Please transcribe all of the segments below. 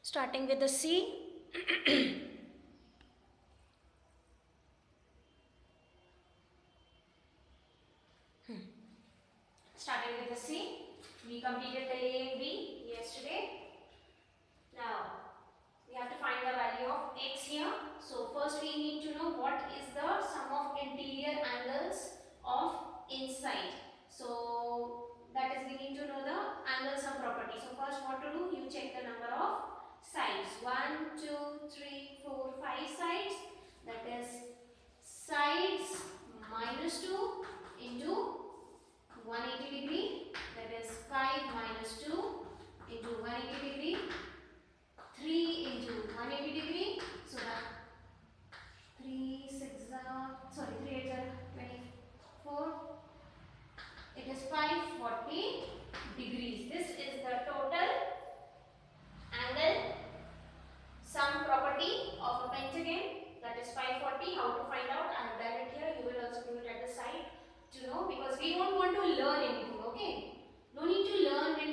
Starting with the C. Starting with the C, we completed the A and B yesterday. Now we have to find the value of x here. So first we need to know what is the sum of interior angles of inside. So that is, we need to know the angle sum property. So first what to do, you check the number of sides. 1, 2, 3, 4, 5 sides. That is sides minus 2 into 180 degree. That is 5 minus 2 into 180 degree. 3 into 180 degree. So that 3 8 are 24. It is 540 degrees. This is the total angle sum property of a pentagon. That is 540. How to find out? I have done it here. You will also do it at the side to know, because we don't want to learn anything. Okay? No need to learn when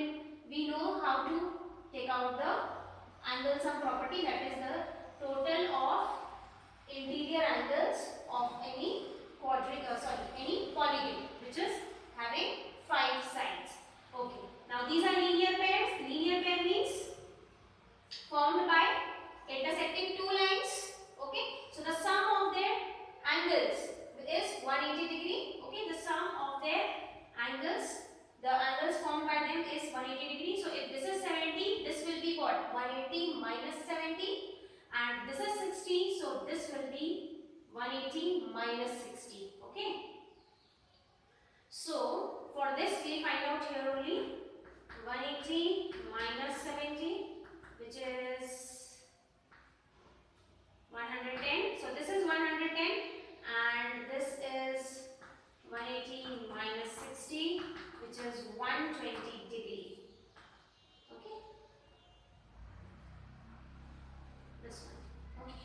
we know how to take out the angle sum property. That is the total of interior angles of any any polygon which is having 5 sides. Okay. Now these are linear pairs. Linear pair means formed by intersecting two lines. Okay. So the sum of their angles is 180 degree. Okay. The sum of their angles, the angles formed by them is 180 degree. So if this is 70, this will be what? 180 minus 70. And this is 60. So this will be 180 minus 60. Okay. So for this we find out here only 180 minus 70, which is 110. So this is 110 and this is 180 minus 60, which is 120 degree. Okay. This one. Okay.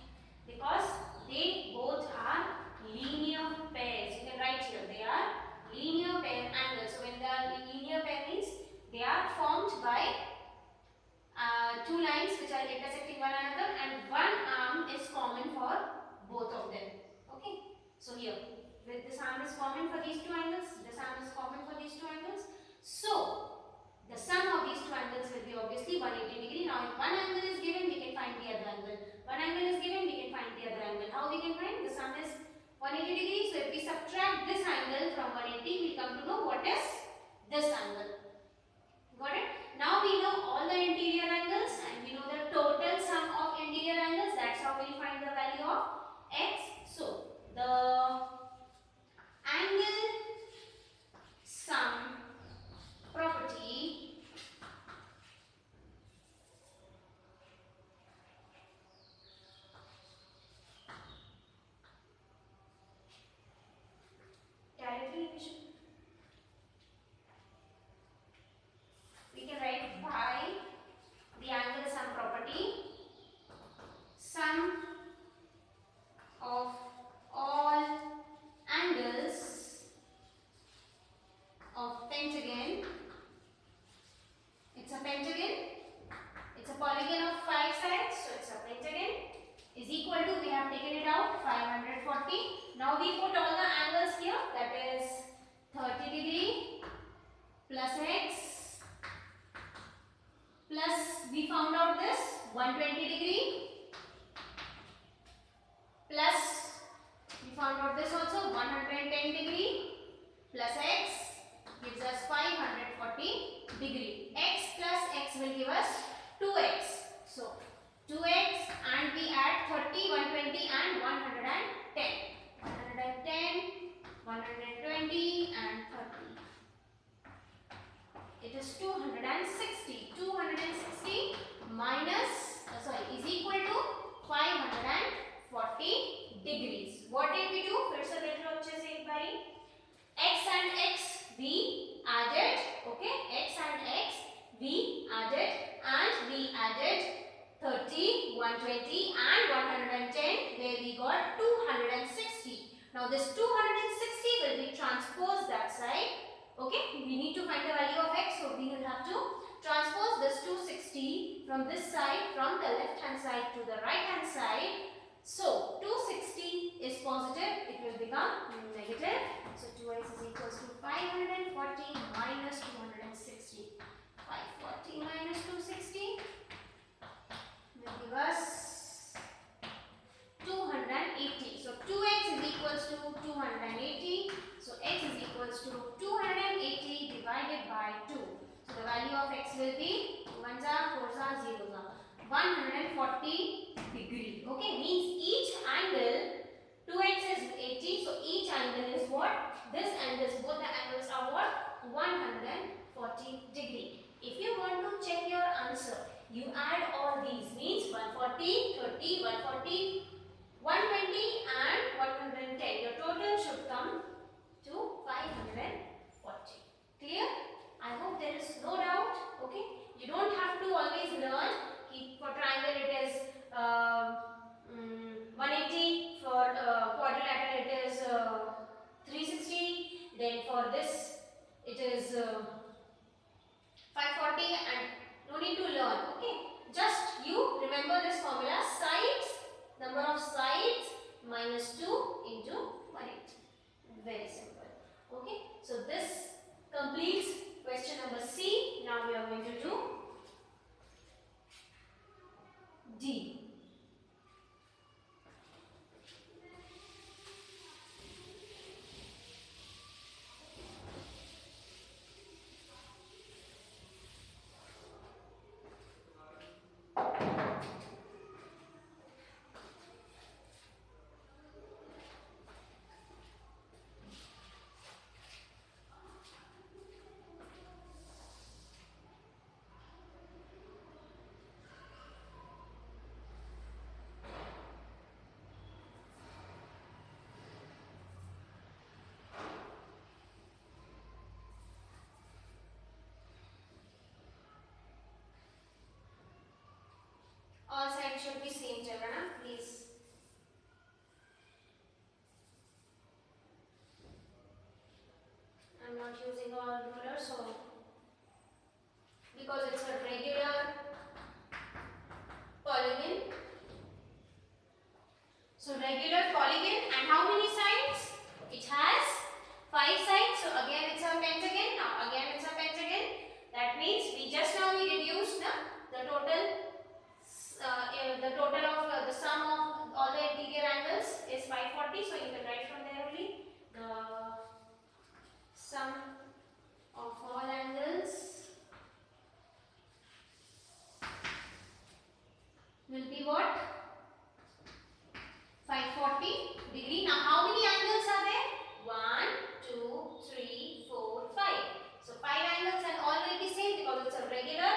Because they both are linear pairs. You can write here, they are linear pair angles. So when they are linear pair means they are formed by two lines which are intersecting one another, and one arm is common for both of them. Okay. So here, with this arm is common for these two angles, this arm is common for these two angles. So the sum of these two angles will be obviously 180 degree. Now if one angle is given, we can find the other angle. One angle is given, we can find the other angle. How we can find? The sum is 180 degree. So if we subtract this angle from 180, we come to know what is this angle. Got it? Now we know all the interior angles and we know the total sum of interior angles. That's how we find the value of x. So the angle sum property directly we can write by the angle sum property, sum of all angles of pentagon. It's a pentagon. It's a polygon of 5 sides, so it's a pentagon, is equal to, we have taken it out, 540. Now we put all the angles here, that is 30 degree plus x plus, we found out this 120 degree plus, we found out this also 110 degree plus x gives us 540 degree. X plus x will give us 2x. So 2x and we add 30, 120 and 110. 110, 120 and 30. It is 260. 260 minus, is equal to 540 degrees. What did we do? फिर से देख लो अच्छे से एक बारी. X and x we added. Okay, x and x we added, and we added 30, 120 and 110, where we got 260. Now this 260 will be transposed that side. Okay, we need to find the value of x, so we will have to transpose this 260 from this side, from the left hand side to the right hand side. So 260 is positive, it will become negative. So 2x is equals to 540 minus 260. 540 minus 260 will give us 280. So 2x is equals to 280. So x is equals to 280 divided by 2. So the value of x will be 1s are 4s are 0s are 140 degree. Okay, means each angle 2x is 80. So each angle is what? This and this, both the angles are what? 140 degree. If you want to check your answer, you add all these, means 140, 30, 140, 120 and 110. Your total should come to 540. Clear? I hope there is no doubt. Okay, you don't have to always learn. For triangle it is 180, for quadrilateral it is 360, then for this it is 540, and no need to learn. Okay, just you remember this formula: sides, number of sides minus 2 into 180. Very simple. Okay, so this completes question number C. Now we are going to do D. All sides should be same, children, please. I'm not using all rulers, so because it's a regular polygon. So regular polygon, and how many sides? It has 5 sides. So again it's a pentagon. Now again it's a pentagon. That means we just now we reduced the total. The total of the sum of all the interior angles is 540. So you can write from there only the sum of all angles will be what? 540 degree. Now how many angles are there? 1, 2, 3, 4, 5. So 5 angles and all will be same because it's a regular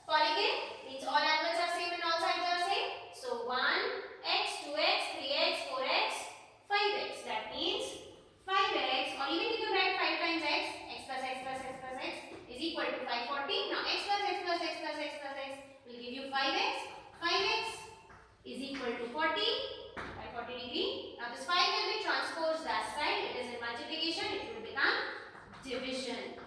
polygon. Means all angles are same and all sides are same. So 1x, 2x, 3x, 4x, 5x. That means 5x, or even you can write 5 times x, x plus x plus x plus x is equal to 540. Now x plus x plus x plus x plus x will give you 5x. 5x is equal to 40, 540 degree. Now this 5 will be transposed that side. It is in multiplication. It will become division.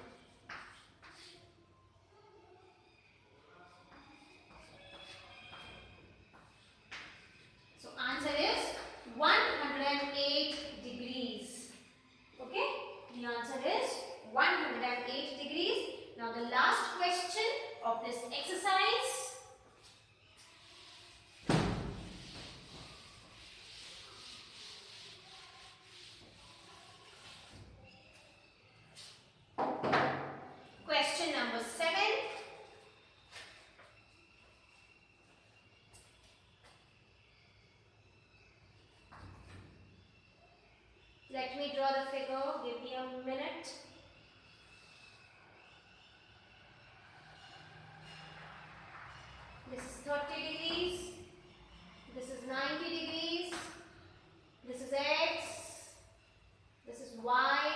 Answer is 108 degrees. Okay, the answer is 108 degrees. Now the last question of this exercise. Question number 7. Let me draw the figure, give me a minute. This is 30 degrees, this is 90 degrees, this is x, this is y,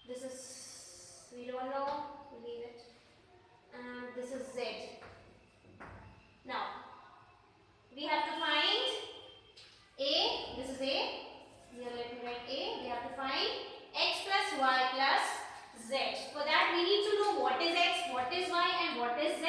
this is, we don't know, leave it, and this is z. Now, we have to find A, this is A, here let me write A, we have to find x plus y plus z. For that we need to know what is x, what is y and what is z.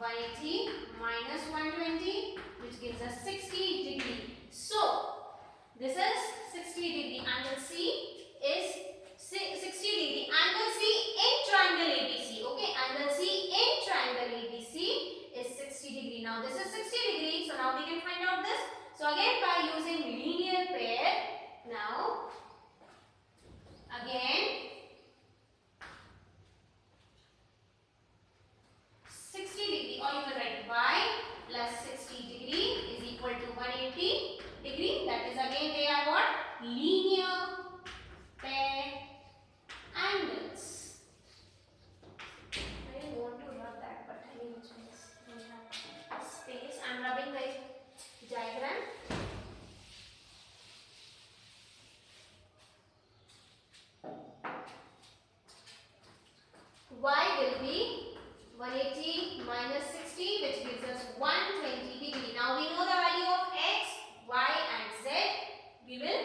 180 minus 120, which gives us 60 degree. So this is 60 degree. Angle C is 60 degree. Angle C in triangle ABC. Okay, angle C in triangle ABC is 60 degree. Now this is 60 degree. So now we can find out this. So again by using linear pair. Now again 60 degree, or you can write y plus 60 degree is equal to 180 degree. That is again they are what? Linear pair angles. I didn't want to rub that, but I mean we have space. I am rubbing the diagram. Y will be 180 minus 60, which gives us 120 degree. Now we know the value of x, y and z. We will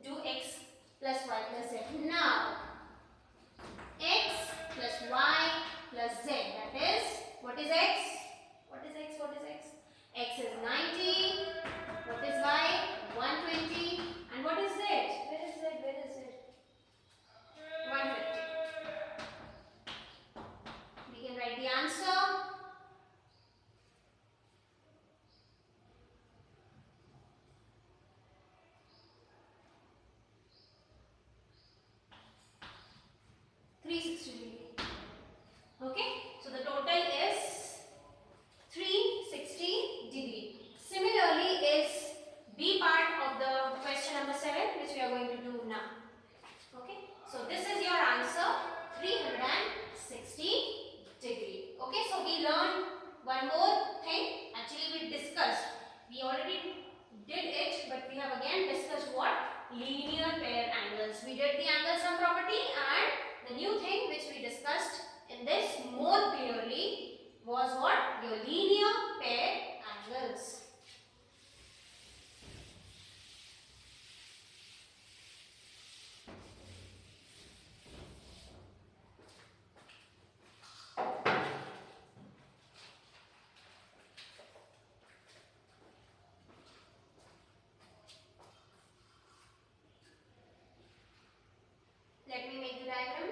do x plus y plus z. Now x plus y plus z, that is, what is x? What is x? What is x? X is 90. What is y? 120. And what is z? Where is z? Where is z? 150. We can write the answer. Okay, so the total is 360 degree. Similarly is B part of the question number 7, which we are going to do now. Okay, so this is your answer, 360 degree. Okay, so we learned one more thing. Actually we discussed, we already did it, but we have again discussed what? Linear pair angles. We did the angle sum property, and the new thing which we discussed in this more clearly was what? Your linear pair angles. Let me make the diagram.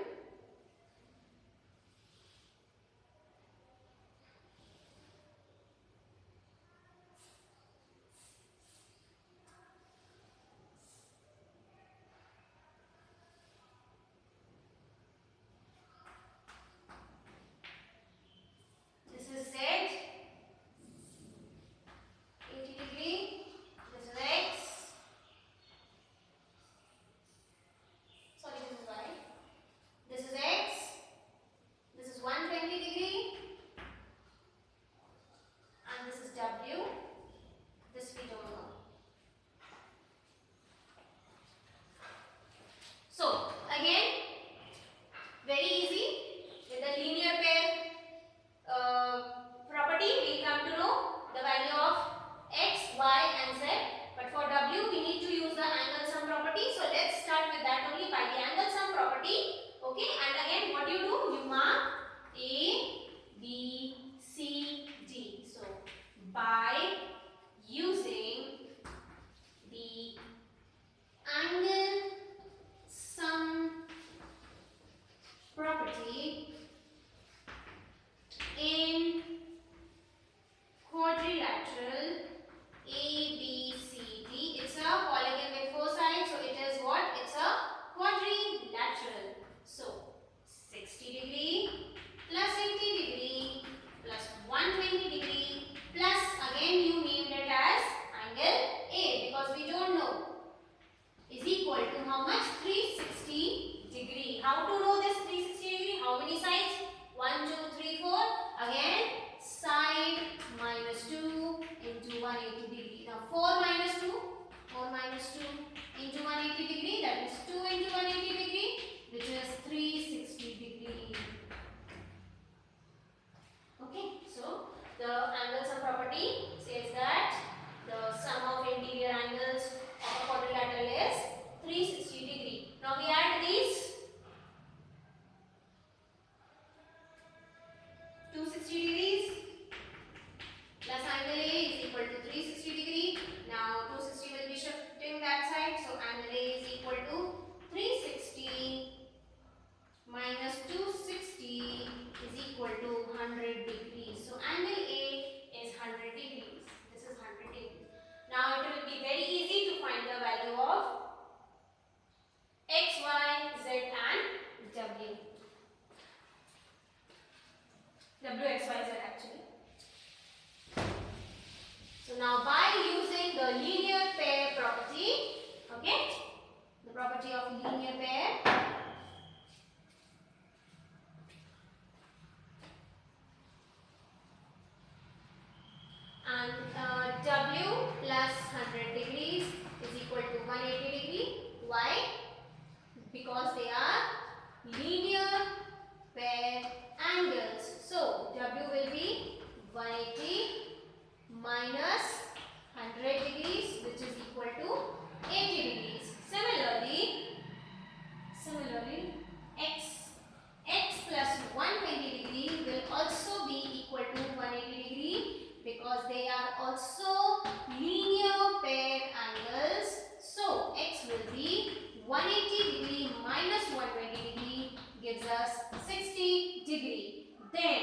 This is Z, 80 degree. This is X. Sorry, this is Y. This is X. This is 120 degree. And this is W. This we don't know. So, again, very easy. With the linear pair property, we come to know the value of x, y and z. But for W, we need to use the angle sum property. So let's start with that only, by the angle sum property. Okay, and again what you do? You mark A, B, C, D. So by using the angle sum property in quadrilateral ABCD. It's a polygon with 4 sides, so it is what? It's a quadrilateral. So 60 degree plus 80 degree plus 120 degree plus, again you named it as angle A because we don't know, is equal to how much? 360 degree. How to know this 360 degree? How many sides? 1, 2, 3, 4. Again, side minus 2 into 180 degree. Now 4 minus 2 into 180 degree, that is 2 into 180 degree, which is 360 degree. Okay, so the angle sum property says that the sum of interior angles of a quadrilateral is 360 degree. Now we add these 260 degrees value of x, y, z and w. W, x, y, z actually. So now by using the linear pair property, okay, the property of linear pair, and w plus 100 degrees is equal to 180 degree. Why? Because they are linear pair angles. So w will be 180 minus 100 degrees, which is equal to 80 degrees. Similarly, x plus 120 degree will also be equal to 180 degree because they are also linear pair angles. So x will be 180 degree minus 120 degree gives us 60 degree. Then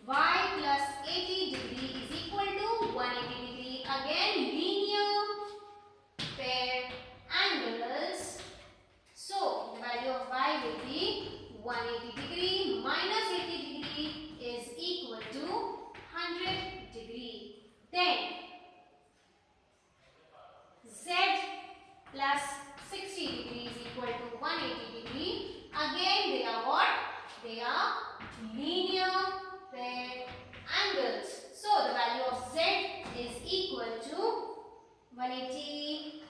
y plus 80 degree is equal to 180 degree. Again linear pair angles. So the value of y will be 180 degree minus 80 degree is equal to 100 degree. Then z plus 60 degree is equal to 180 degree. Again they are what? They are linear pair angles. So the value of z is equal to 180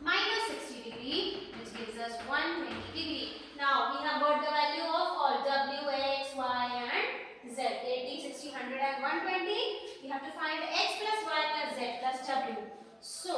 minus 60 degree, which gives us 120 degree. Now we have got the value of all w, x, y and z. 80, 60, 100 and 120. We have to find x plus y plus z plus w. So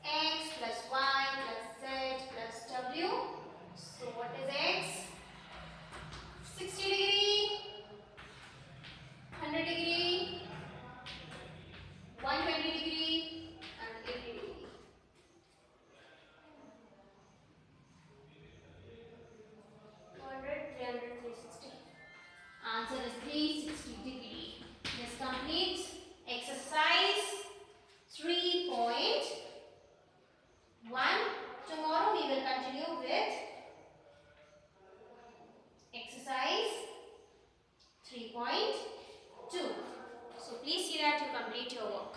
x plus y plus z plus w. So what is x? 60 degree, 100 degree, 120 degree and 80 degree. 200, 300, 360. Answer is 360 degree. This completes exercise 3.1. Tomorrow we will continue with exercise 3.2. So please see that you complete your work.